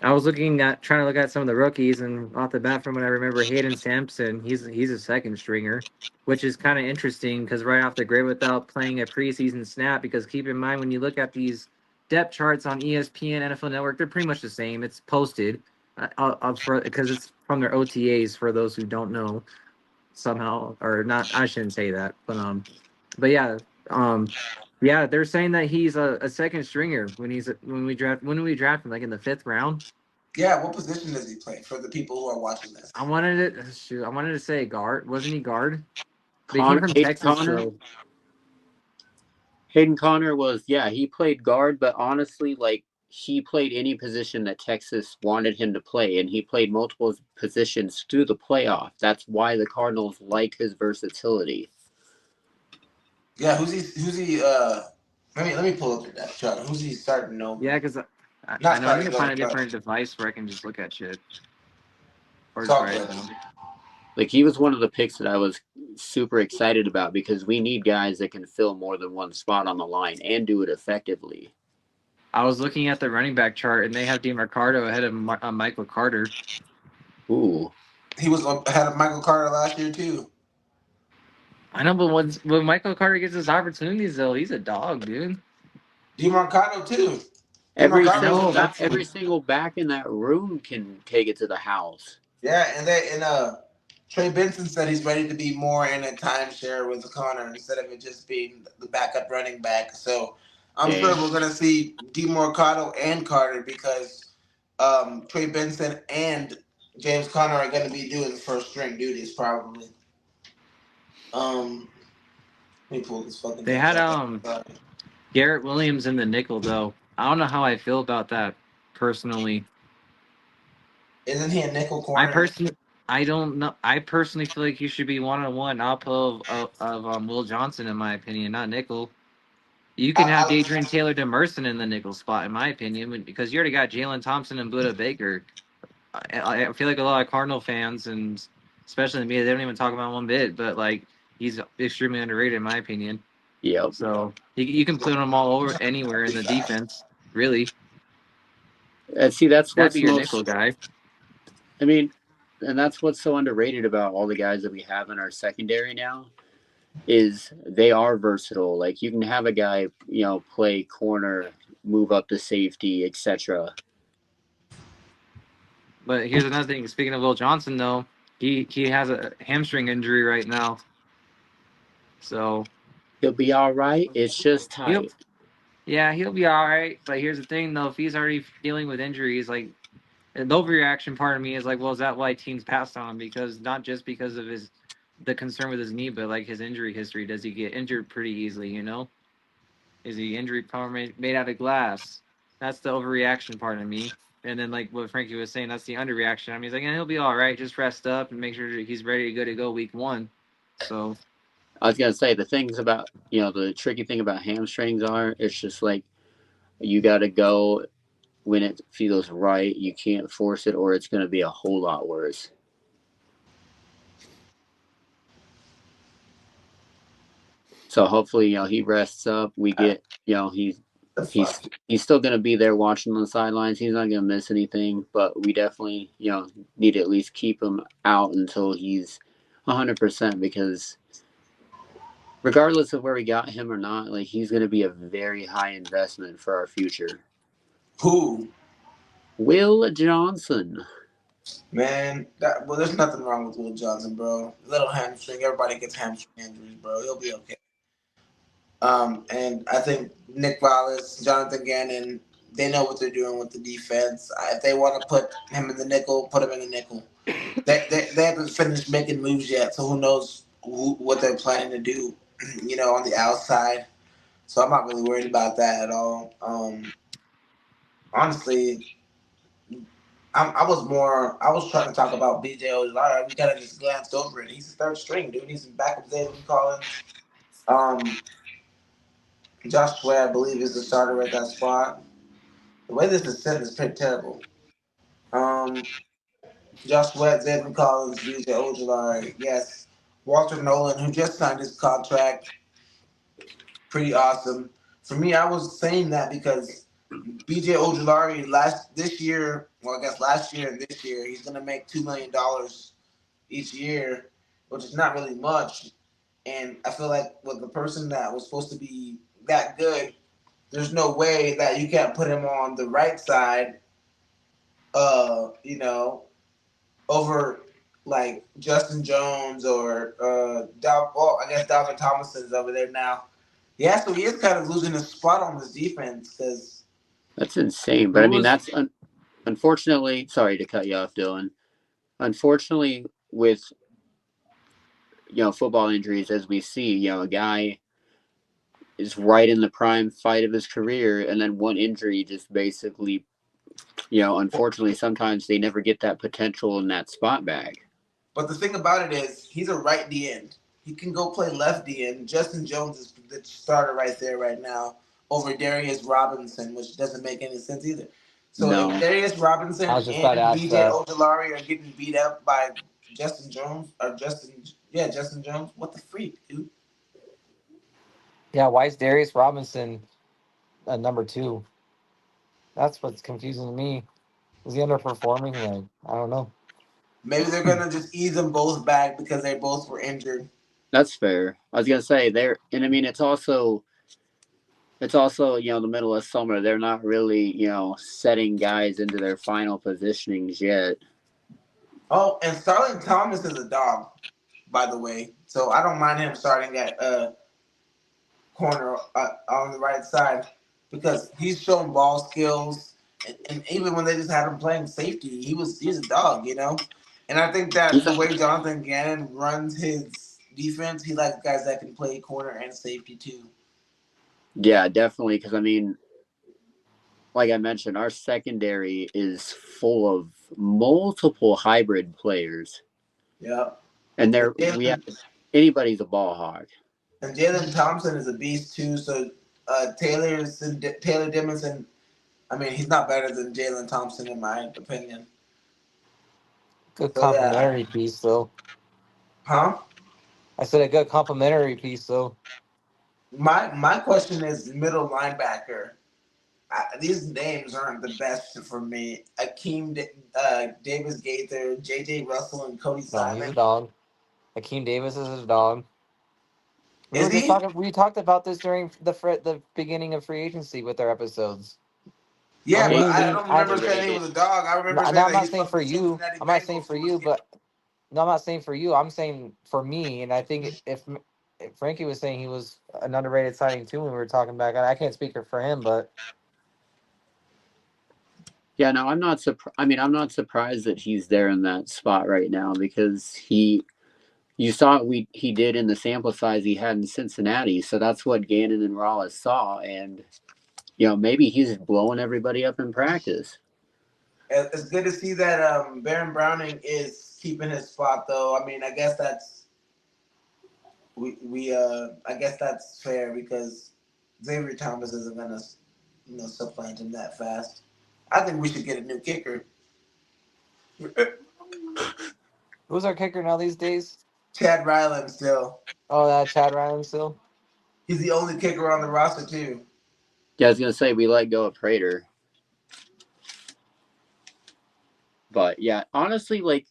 I was trying to look at some of the rookies, and off the bat, from what I remember, Hayden Sampson, he's a second stringer, which is kind of interesting because right off the grid without playing a preseason snap. Because keep in mind when you look at these depth charts on ESPN, NFL Network, they're pretty much the same. It's posted, Because it's from their OTAs for those who don't know somehow or not. I shouldn't say that, but um, yeah, they're saying that he's a second stringer when we draft him like in the 5th round. Yeah, what position does he play for the people who are watching this? I wanted to say guard. Wasn't he guard? But he came Connor, from Hayden Texas, Connor. so Hayden Connor was, yeah, he played guard, but honestly, like, he played any position that Texas wanted him to play, and he played multiple positions through the playoff. That's why the Cardinals like his versatility. Yeah, who's he? Let me pull up the depth chart. Who's he starting over? yeah, because I Not know I need to starting over, find a but different device where I can just look at shit or it's just all write it good. down. Like, he was one of the picks that I was super excited about because we need guys that can fill more than one spot on the line and do it effectively. I was looking at the running back chart, and they have DeMarcado ahead of Michael Carter. Ooh. He was ahead of Michael Carter last year too. I know, but when Michael Carter gets his opportunities, though, he's a dog, dude. DeMarcado too. Every I DeMarcado's single know back, that's every single back in that room can take it to the house. yeah, and Trey Benson said he's ready to be more in a timeshare with Connor instead of it just being the backup running back. So I'm sure Dang. we're gonna see DeMarcado and Carter because Trey Benson and James Conner are gonna be doing first string duties probably. Let me pull this fucking they depth had chart up. Garrett Williams in the nickel, though. I don't know how I feel about that personally. Isn't he a nickel I corner? personally, I don't know. I personally feel like he should be 1-on-1 up of Will Johnson, in my opinion, not nickel. You can have I, Adrian Taylor Demerson in the nickel spot, in my opinion, because you already got Jalen Thompson and Buda Baker. I feel like a lot of Cardinal fans, and especially the media, they don't even talk about him one bit. But like, he's extremely underrated, in my opinion. Yep. So you can put him all over anywhere in the defense, really. And see, that's That'd be what's your nickel most. guy. I mean, and that's what's so underrated about all the guys that we have in our secondary now is they are versatile. Like you can have a guy, play corner, move up to safety, etc. But here's another thing. Speaking of Will Johnson, though, he has a hamstring injury right now, so He'll be all right. It's just he'll tight. he'll be all right. But here's the thing, though, if he's already dealing with injuries, like the overreaction part of me is like, well, is that why teams passed on him? Because not just because of the concern with his knee, but like his injury history. Does he get injured pretty easily? Is he injury prone, made out of glass? That's the overreaction part of me. And then like what Frankie was saying, that's the underreaction. I mean, he's like, he'll be all right. Just rest up and make sure he's ready to go week 1. So I was gonna say the things about the tricky thing about hamstrings are it's just like you got to go when it feels right. You can't force it, or it's gonna be a whole lot worse. So hopefully, he rests up. We get, the he's fuck. he's still gonna be there watching on the sidelines. He's not gonna miss anything, but we definitely, need to at least keep him out until he's 100% because regardless of where we got him or not, like he's gonna be a very high investment for our future. Who? Will Johnson. Man, well, there's nothing wrong with Will Johnson, bro. Little hamstring. Everybody gets hamstring injuries, bro. He'll be okay. And I think Nick Wallace, Jonathan Gannon, they know what they're doing with the defense. If they want to put him in the nickel, put him in the nickel. They haven't finished making moves yet, so who knows what they're planning to do, on the outside. So I'm not really worried about that at all. Honestly, I was trying to talk about BJ Ojolari. We kind of just glanced over it. He's the third string, dude. He's in backup David Collins. Um, Josh Sweat, I believe, is the starter at that spot. The way this is set is pretty terrible. Um, Josh Sweat, David Collins, BJ Ojolari, yes. Walter Nolan, who just signed his contract, pretty awesome. For me, I was saying that because BJ Ojolari this year, well, I guess last year and this year, he's gonna make $2 million each year, which is not really much. And I feel like with the person that was supposed to be that good, there's no way that you can't put him on the right side you know, over like Justin Jones or I guess Dalvin Tomlinson is over there now. Yeah, so he is kind of losing his spot on this defense because That's insane. But I Who mean, was unfortunately. Sorry to cut you off, Dylan. Unfortunately, with football injuries, as we see, a guy is right in the prime fight of his career, and then one injury just basically, unfortunately, sometimes they never get that potential in that spot back. But the thing about it is, he's a right D end. He can go play left D end. Justin Jones is the starter right there, right now, over Darius Robinson, which doesn't make any sense either. So if No, Darius I Robinson was just about to and ask BJ that. Ojolari are getting beat up by Justin Jones, what the freak, dude? Yeah, why is Darius Robinson number 2? That's what's confusing to me. Is he underperforming? Like, I don't know. Maybe they're gonna just ease them both back because they both were injured. that's fair. I was gonna say there, and I mean it's also the middle of summer. They're not really setting guys into their final positionings yet. Oh, and Starling Thomas is a dog, by the way. So I don't mind him starting at corner on the right side because he's shown ball skills, and even when they just had him playing safety, he's a dog, you know. And I think that He's the way Jonathan Gannon runs his defense, he likes guys that can play corner and safety too. Yeah, definitely. Because I mean, like I mentioned, our secondary is full of multiple hybrid players, Yeah, and and there we have anybody's a ball hog. Jalen Thompson is a beast too. So Taylor Dimmonson, I mean, he's not better than Jalen Thompson in my opinion. Good So yeah, complimentary piece, though. huh? I said a good complimentary piece, though. My question is middle linebacker. These names aren't the best for me. Davis Gaither, J.J. Russell, and Cody No, he's a Simon. dog. Akeem Davis is a dog. We Is were just he? talking. We talked about this during the beginning of free agency with our episodes. I Yeah, mean, but They I don't I remember they really saying he did. was a dog. I remember no, saying I'm that not he's saying from for the you. Cincinnati I'm not saying Bengals, for who you, was getting. but no, I'm not saying for you. I'm saying for me, and I think if Frankie was saying he was an underrated signing too when we were talking back, I can't speak for him, but Yeah, no, I'm not surprised. I mean, I'm not surprised that he's there in that spot right now because you saw what he did in the sample size he had in Cincinnati. So that's what Gannon and Rollins saw, and maybe he's just blowing everybody up in practice. It's good to see that Baron Browning is keeping his spot, though. I mean, I guess that's we I guess that's fair because Xavier Thomas isn't gonna supplant him that fast. I think we should get a new kicker. who's our kicker now these days? Chad Ryland still. Oh, that Chad Ryan still. He's the only kicker on the roster too. Yeah, I was gonna say we let go of Prater, but yeah, honestly, like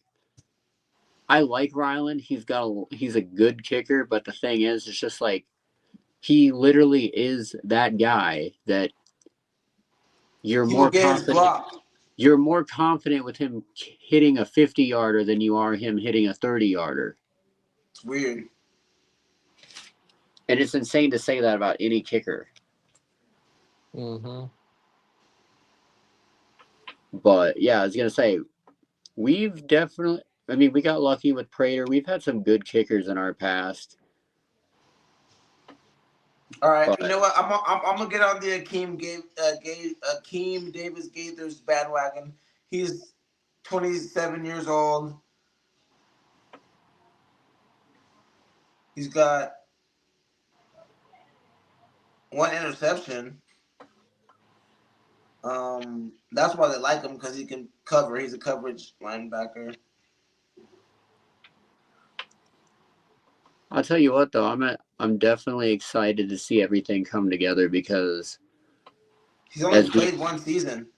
I like Ryland. He's a good kicker, but the thing is, it's just like he literally is that guy that you're He will more get his confident. block. You're more confident with him hitting a 50-yarder than you are him hitting a 30-yarder. It's weird. And it's insane to say that about any kicker. Mm-hmm. But yeah, I was gonna say we've definitely. I mean, we got lucky with Prater. We've had some good kickers in our past, All right, you but know what? I'm gonna get on the Akeem Davis Gaither's bandwagon. He's 27 years old. He's got one interception. That's why they like him because he can cover. He's a coverage linebacker. I'll tell you what though, I'm definitely excited to see everything come together because He's only as we played one season.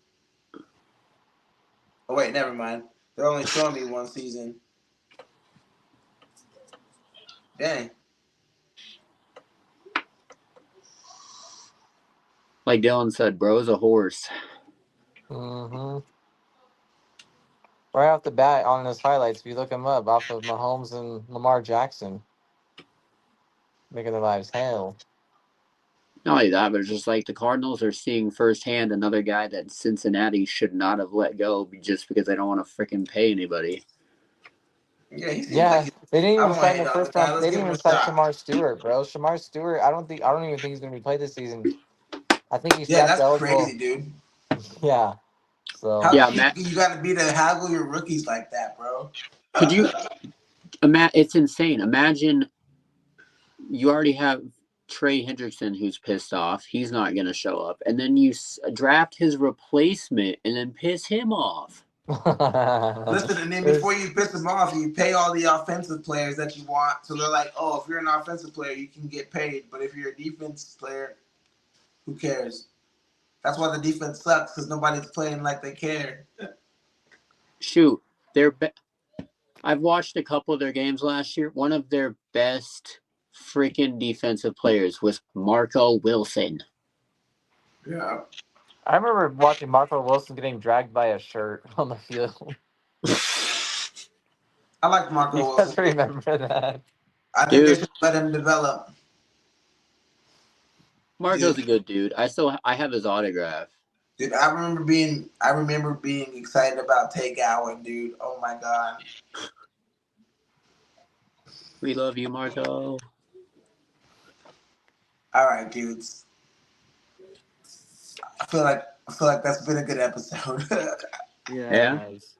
Oh wait, never mind. They're only showing me one season. Dang. like Dylan said, bro's a horse. Mm-hmm. right off the bat on his highlights, if you look him up, off of Mahomes and Lamar Jackson, making their lives hell. Not only that, but it's just like the Cardinals are seeing firsthand another guy that Cincinnati should not have let go just because they don't want to freaking pay anybody. Yeah, he seems Yeah, like they didn't I even don't want sign to hate their on the first guy. round. Let's They give didn't him even a sign shot. Shamar Stewart, bro. Shamar Stewart, I don't even think he's gonna be played this season. I think he's Yeah, draft that's eligible. crazy, dude. Yeah. So How Yeah, cheap Matt, you got to be to haggle your rookies like that, bro? could you it's insane. Imagine you already have Trey Hendrickson who's pissed off. He's not going to show up. And then you draft his replacement and then piss him off. Listen, and then before There's- you piss them off, you pay all the offensive players that you want. So they're like, oh, if you're an offensive player, you can get paid. But if you're a defense player, who cares? That's why the defense sucks, because nobody's playing like they care. Shoot, I've watched a couple of their games last year. One of their best freaking defensive players was Marco Wilson. Yeah. I remember watching Marco Wilson getting dragged by a shirt on the field. I like You Marco guys Wilson. remember that? I think they Dude, should let him develop. Marco's Dude, a good dude. I have his autograph. dude, I remember being excited about Tay Gowan, dude. Oh my god. We love you, Marco. All right, dudes. I feel like that's been a good episode. Yeah. Yes.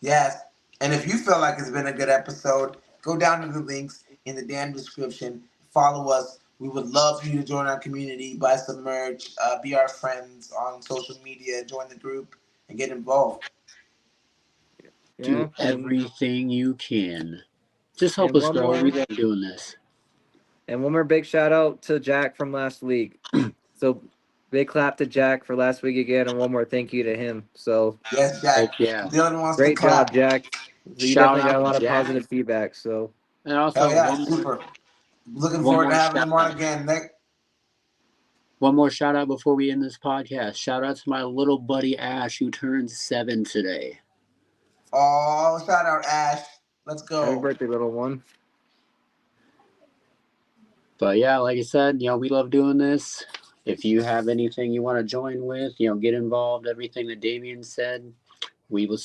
Yes. And if you feel like it's been a good episode, go down to the links in the damn description. Follow us. We would love for you to join our community, buy some merch, be our friends on social media, join the group, and get involved. Yeah. Do everything you can. Just help And us one grow. more We love doing this. and one more big shout out to Jack from last week. So big clap to Jack for last week again, and one more thank you to him. So Yes, Jack. Heck yeah. Dylan wants to great job, clap. Jack. So you Shout definitely got a out lot of Jack. positive feedback. So And Hell also yeah, super. Looking one forward to more having shout him on out. again. One more shout out before we end this podcast. Shout out to my little buddy Ash who turns 7 today. Oh, shout out Ash. Let's happy go. birthday, little one. But yeah, like I said, we love doing this. If you have anything you want to join with, get involved, everything that Damien said, we will